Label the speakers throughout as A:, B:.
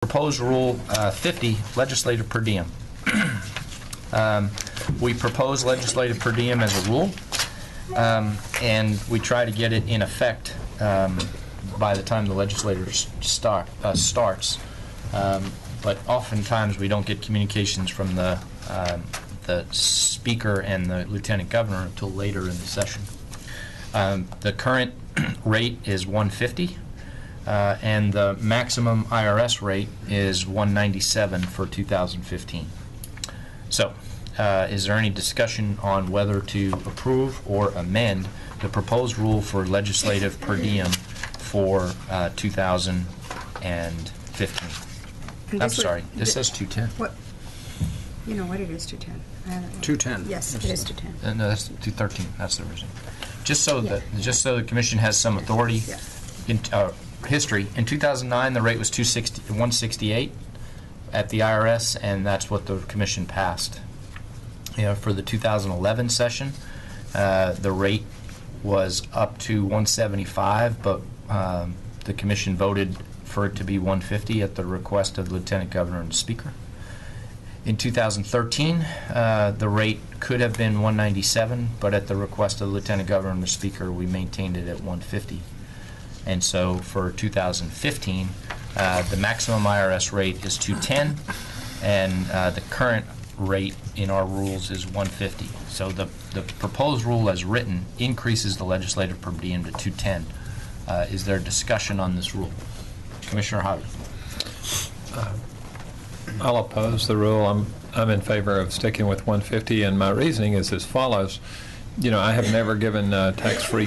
A: Proposed Rule 50, legislative per diem. We propose legislative per diem as a rule, and we try to get it in effect by the time the legislature starts. But oftentimes we don't get communications from the Speaker and the Lieutenant Governor until later in the session. The current rate is $150. And the maximum IRS rate is $197 for 2015. So, is there any discussion on whether to approve or amend the proposed rule for legislative per diem for 2015? I'm sorry, this says 210.
B: What? You know what, it is 210.
C: 210.
B: Yes, it is 210.
A: No, that's 213. That's the reason. Just so the Commission has some authority.
B: Yeah.
A: History. In 2009, the rate was $168 at the IRS, and that's what the Commission passed. For the 2011 session, the rate was up to $175, but the Commission voted for it to be $150 at the request of the Lieutenant Governor and Speaker. In 2013, the rate could have been $197, but at the request of the Lieutenant Governor and the Speaker, we maintained it at $150. And so for 2015, the maximum IRS rate is $210, and the current rate in our rules is $150. So the proposed rule as written increases the legislative per diem to $210. Is there discussion on this rule? Commissioner Hodge.
D: I'll oppose the rule. I'm in favor of sticking with $150, and my reasoning is as follows. I have never given tax-free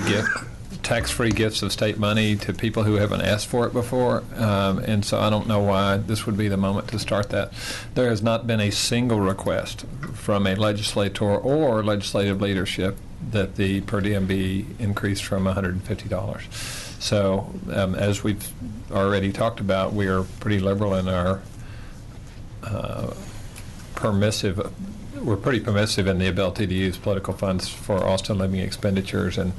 D: gifts of state money to people who haven't asked for it before, and so I don't know why this would be the moment to start that. There has not been a single request from a legislator or legislative leadership that the per diem be increased from $150. So as we've already talked about, we are pretty liberal in our we're pretty permissive in the ability to use political funds for Austin living expenditures, and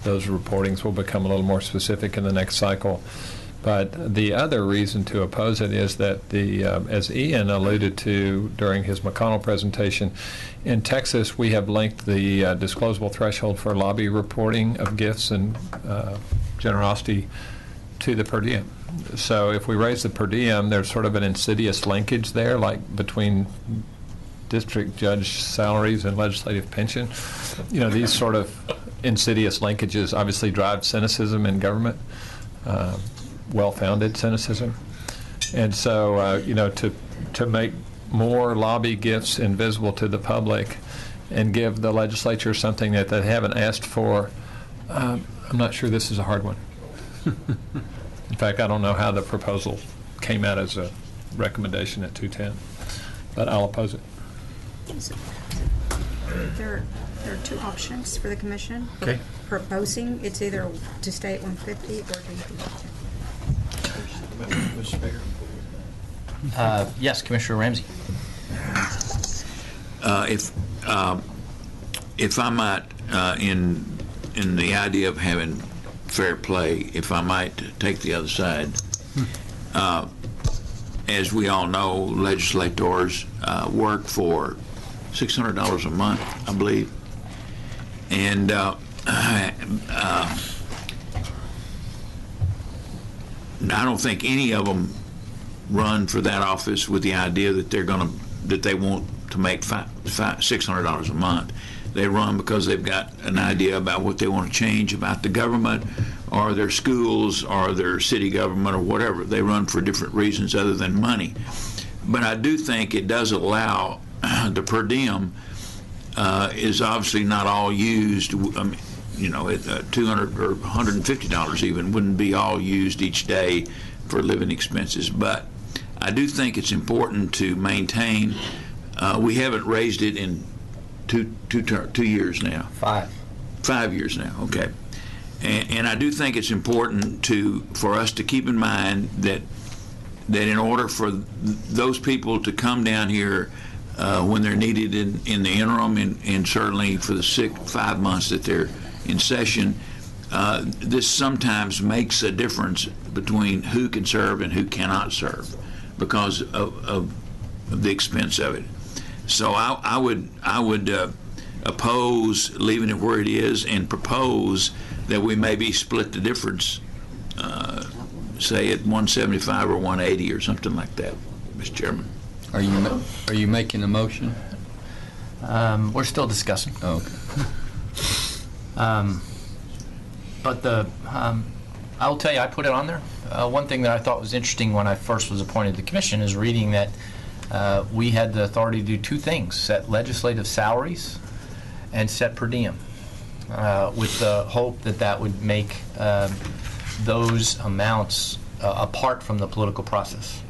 D: those reportings will become a little more specific in the next cycle. But the other reason to oppose it is that as Ian alluded to during his McConnell presentation, in Texas we have linked the disclosable threshold for lobby reporting of gifts and generosity to the per diem. So if we raise the per diem, there's sort of an insidious linkage there, like between district judge salaries and legislative pension. These sort of insidious linkages obviously drive cynicism in government, well-founded cynicism. And so, to make more lobby gifts invisible to the public and give the legislature something that they haven't asked for, I'm not sure this is a hard one. In fact, I don't know how the proposal came out as a recommendation at 210, but I'll oppose it.
B: There are two options for the Commission.
A: Okay.
B: Proposing, it's either to stay at 150 or to
C: Mr. Speaker.
A: Yes, Commissioner Ramsey.
E: If I might, in the idea of having fair play, if I might take the other side. As we all know, legislators work for $600 a month, I believe, and I don't think any of them run for that office with the idea that they want to make $600 a month. They run because they've got an idea about what they want to change about the government or their schools or their city government or whatever. They run for different reasons other than money. But I do think it does allow the per diem is obviously not all used. $200 or $150 even wouldn't be all used each day for living expenses. But I do think it's important to maintain. We haven't raised it in 2 years now. 5 years now. Okay. And I do think it's important for us to keep in mind that in order for those people to come down here when they're needed in the interim and certainly for the 5 months that they're in session, this sometimes makes a difference between who can serve and who cannot serve. because of the expense of it. So I would oppose leaving it where it is and propose that we maybe split the difference, say at 175 or 180 or something like that, Mr. Chairman.
C: Are you making a motion?
A: We're still discussing.
C: Oh, okay.
A: But I will tell you, I put it on there. One thing that I thought was interesting when I first was appointed to the commission is reading that we had the authority to do two things: set legislative salaries and set per diem, with the hope that that would make those amounts apart from the political process.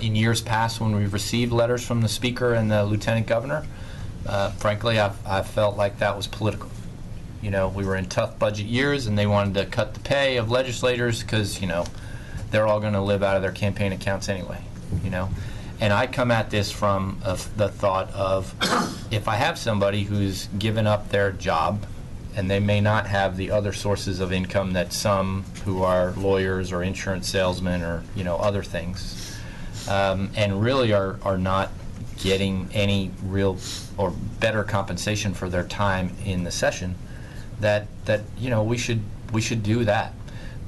A: In years past, when we've received letters from the Speaker and the Lieutenant Governor, frankly, I felt like that was political. You know, we were in tough budget years, and they wanted to cut the pay of legislators because, you know, they're all going to live out of their campaign accounts anyway, you know. And I come at this from the thought of, if I have somebody who's given up their job, and they may not have the other sources of income that some who are lawyers or insurance salesmen or, you know, other things, and really are not getting any real or better compensation for their time in the session, that you know, we should do that.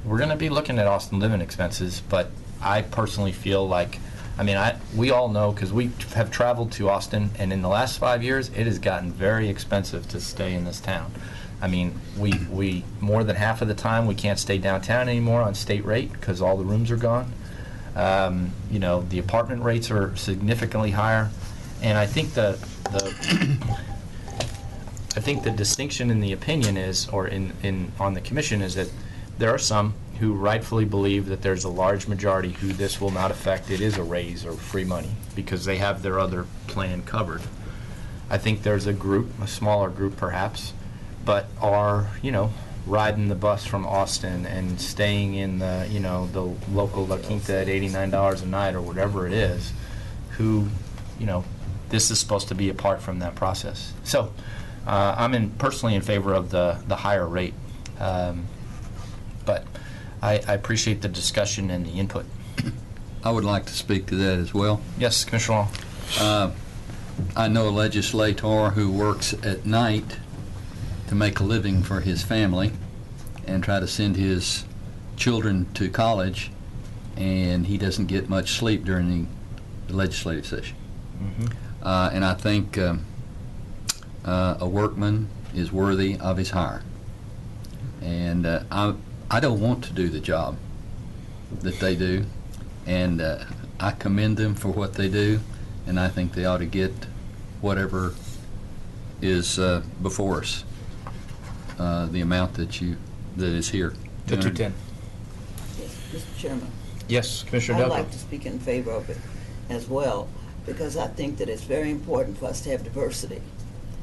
A: We're going to be looking at Austin living expenses, but I personally feel like, I mean, we all know, because we have traveled to Austin, and in the last 5 years, it has gotten very expensive to stay in this town. I mean, we more than half of the time we can't stay downtown anymore on state rate because all the rooms are gone. You know, the apartment rates are significantly higher, and I think the distinction in the opinion is, or on the commission, is that there are some who rightfully believe that there's a large majority who this will not affect. It is a raise or free money because they have their other plan covered. I think there's a group, a smaller group perhaps, but are, you know, riding the bus from Austin and staying in the, you know, the local La Quinta at $89 a night or whatever it is, who, you know, this is supposed to be apart from that process. So I'm personally in favor of the higher rate, but I appreciate the discussion and the input.
C: I would like to speak to that as well.
A: Yes, Commissioner Long.
C: I know a legislator who works at night to make a living for his family and try to send his children to college, and he doesn't get much sleep during the legislative session.
A: Mm-hmm.
C: And I think a workman is worthy of his hire. And I don't want to do the job that they do, and I commend them for what they do, and I think they ought to get whatever is before us, the amount that is here.
A: The 210.
F: Yes, Mr. Chairman,
A: Yes, Commissioner
F: I'd
A: Delco.
F: like to speak in favor of it as well, because I think that it's very important for us to have diversity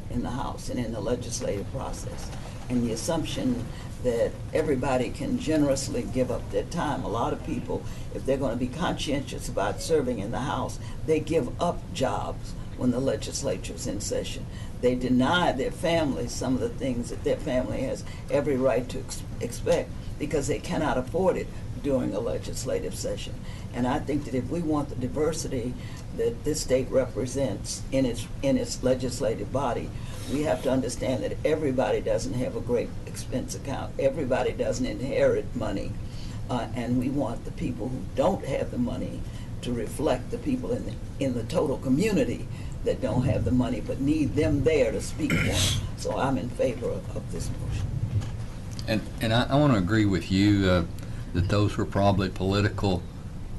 F: in the House and in the legislative process. And the assumption that everybody can generously give up their time. A lot of people, if they're going to be conscientious about serving in the House, they give up jobs when the legislature's in session. They deny their families some of the things that their family has every right to expect because they cannot afford it during a legislative session. And I think that if we want the diversity that this state represents in its legislative body, we have to understand that everybody doesn't have a great expense account. Everybody doesn't inherit money. And we want the people who don't have the money to reflect the people in the total community that don't have the money but need them there to speak for them. So I'm in favor of this motion.
C: And I want to agree with you that those were probably political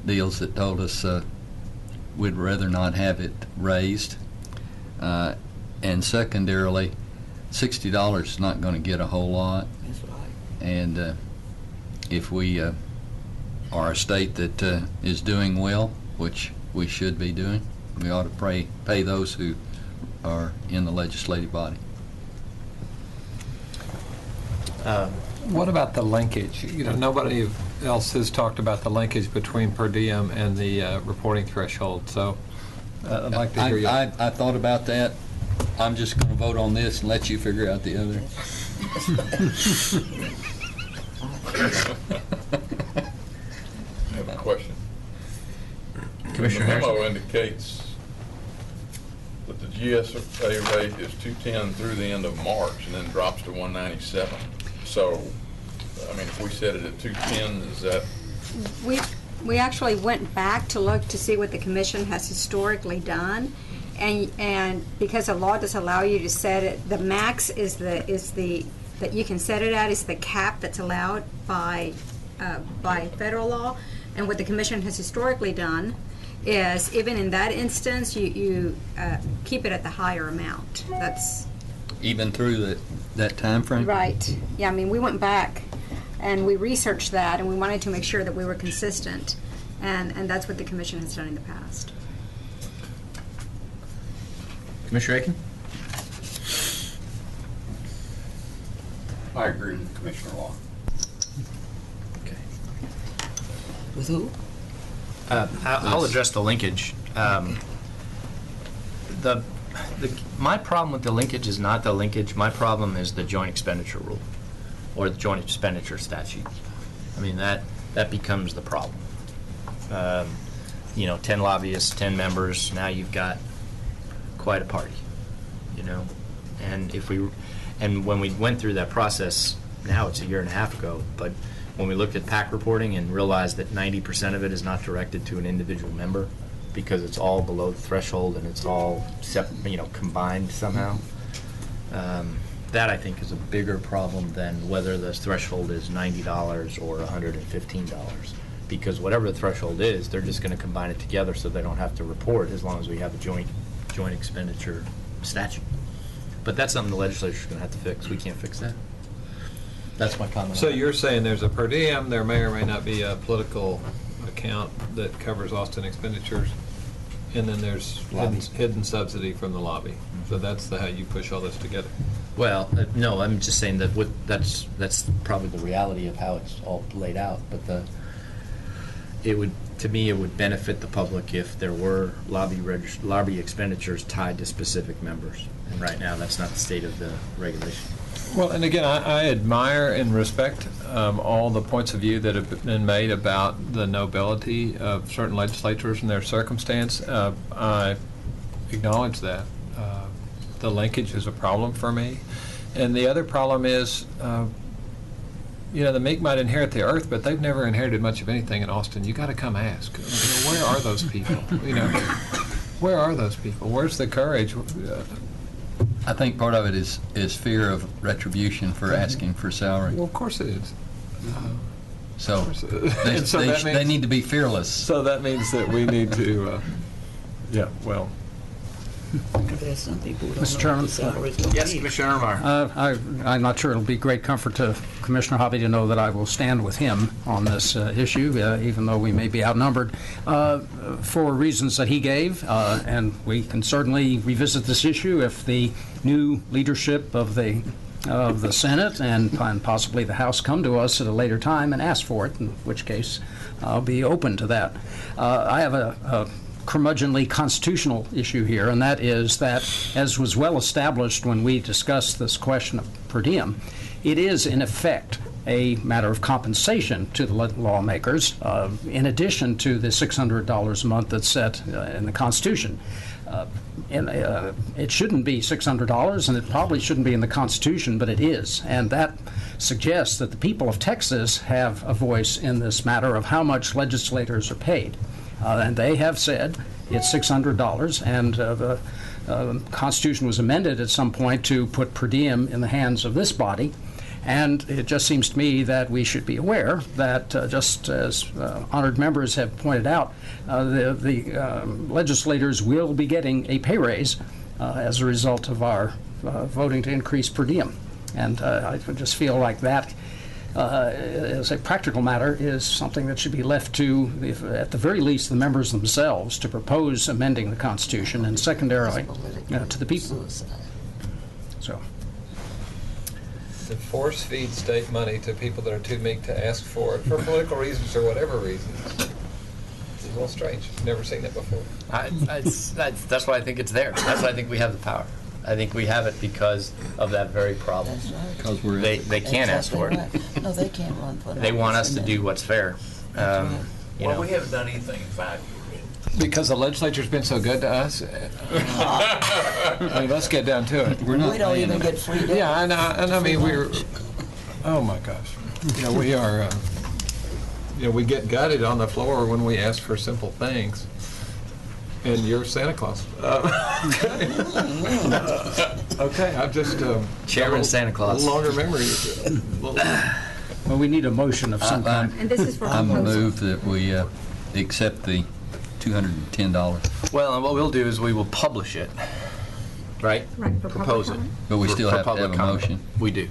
C: deals that told us we'd rather not have it raised. And secondarily, $60 is not going to get a whole lot.
F: That's right.
C: And if we are a state that is doing well, which we should be doing, we ought to pay those who are in the legislative body.
D: What about the linkage? You know, nobody else has talked about the linkage between per diem and the reporting threshold. So I'd like to hear you.
C: I thought about that. I'm just going to vote on this and let you figure out the other.
G: I have a question.
A: Commissioner
G: The
A: Harrison?
G: memo indicates that the GSA rate is 210 through the end of March and then drops to 197. So, I mean, if we set it at 210, is that?
B: We actually went back to look to see what the commission has historically done, and because the law does allow you to set it, the max is the that you can set it at is the cap that's allowed by federal law, and what the commission has historically done is even in that instance you keep it at the higher amount. That's
C: Even through that time frame?
B: right. Yeah, I mean, we went back and we researched that, and we wanted to make sure that we were consistent, and that's what the commission has done in the past.
A: Commissioner Aiken?
H: I agree with Commissioner Long.
A: Okay.
F: With who?
A: I'll address the linkage. My problem with the linkage is not the linkage. My problem is the joint expenditure rule, or the joint expenditure statute. I mean, that becomes the problem. 10 lobbyists, 10 members. Now you've got quite a party, And when we went through that process, now it's a year and a half ago, but when we looked at PAC reporting and realized that 90% of it is not directed to an individual member because it's all below the threshold and it's all combined somehow, that I think is a bigger problem than whether the threshold is $90 or $115. Because whatever the threshold is, they're just going to combine it together so they don't have to report as long as we have a joint expenditure statute. But that's something the legislature's going to have to fix. We can't fix that. That's my comment.
D: So
A: on it.
D: you're saying there's a per diem, there may or may not be a political account that covers Austin expenditures, and then there's hidden subsidy from the lobby. So that's how you push all this together.
A: Well, no, I'm just saying that that's probably the reality of how it's all laid out. But to me, it would benefit the public if there were lobby expenditures tied to specific members. And right now, that's not the state of the regulation.
D: Well, and again, I admire and respect all the points of view that have been made about the nobility of certain legislators and their circumstance. I acknowledge that. The linkage is a problem for me. And the other problem is, the meek might inherit the earth, but they've never inherited much of anything in Austin. You got to come ask. Where are those people? Where are those people? Where's the courage?
C: I think part of it is fear of retribution for asking for salary.
D: Well, of course it is.
C: So
D: And so that
C: they
D: means-
C: need to be fearless.
D: So that means that we need to,
F: There's some people who don't
I: Mr.
F: know
I: Chairman?
F: what the salary's gonna
A: Yes,
F: be.
A: Commissioner Armar.
I: I'm not sure it'll be great comfort to Commissioner Hobby to know that I will stand with him on this issue, even though we may be outnumbered, for reasons that he gave, and we can certainly revisit this issue if the new leadership of the Senate and possibly the House come to us at a later time and ask for it, in which case I'll be open to that. I have a curmudgeonly constitutional issue here, and that is that, as was well established when we discussed this question of per diem, it is in effect a matter of compensation to the lawmakers, in addition to the $600 a month that's set in the Constitution. It shouldn't be $600, and it probably shouldn't be in the Constitution, but it is. And that suggests that the people of Texas have a voice in this matter of how much legislators are paid. And they have said it's $600, and the Constitution was amended at some point to put per diem in the hands of this body. And it just seems to me that we should be aware that, just as honored members have pointed out, the legislators will be getting a pay raise as a result of our voting to increase per diem. And I just feel like that, as a practical matter, is something that should be left to, at the very least, the members themselves to propose amending the Constitution, and secondarily to the people. So.
D: To force feed state money to people that are too meek to ask for it for political reasons or whatever reasons. It's a little strange. Never seen it before.
A: That's why I think it's there. That's why I think we have the power. I think we have it because of that very problem.
F: That's right.
C: Because we're
A: They can't ask for it.
F: Right. No, they can't run for
A: They want us to
F: office,
A: do what's fair.
F: That's right.
A: You
E: Well,
A: know.
E: we haven't done anything in 5 years.
D: Because the legislature's been so good to us. I mean, let's get down to it.
C: We're not
F: We don't
C: paying
F: even
C: them.
F: get free dinner.
D: Yeah, and I mean, oh my gosh. You know, we are, you know, we get gutted on the floor when we ask for simple things. And you're Santa Claus. Okay, I've just.
A: Chairman
D: got a
A: Santa Claus.
D: Longer memory.
I: Well, we need a motion of some kind.
B: And this is for
C: I'm
B: proposal.
C: moved that we accept the $210,
A: Well, and what we'll do is we will publish it, right?
B: Right, for public
A: Propose it.
B: comment.
C: but we
A: For-
C: still
A: for
C: have to
A: public
C: have a
A: comment.
C: motion.
A: We do.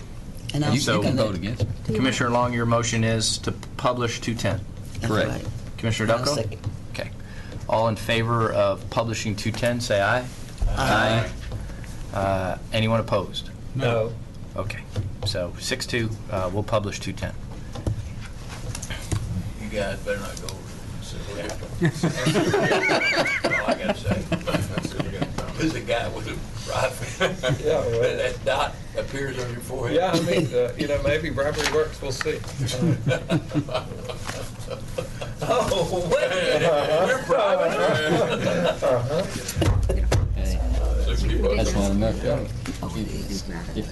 F: And I'll
C: You
A: So-
C: can
F: second
C: vote
F: it.
C: against it.
B: Do you
A: Commissioner Long, your motion is to publish 210.
F: That's
C: Correct.
F: right.
A: Commissioner
F: I'll
A: Ducko?
F: second.
A: Okay. All in favor of publishing 210, say aye.
F: Aye.
A: Anyone opposed?
D: No.
A: Okay. So 6-2, we'll publish 210.
E: You guys better not go over it. All I gotta say. There's a guy with a rifle.
D: Yeah, well-
E: That dot appears on your forehead.
D: Yeah, I mean, you know, maybe bribery works, we'll see.
E: Oh, wait a minute. We're private.
C: Hey,
E: So keep up.
C: that's not enough.
B: These rather-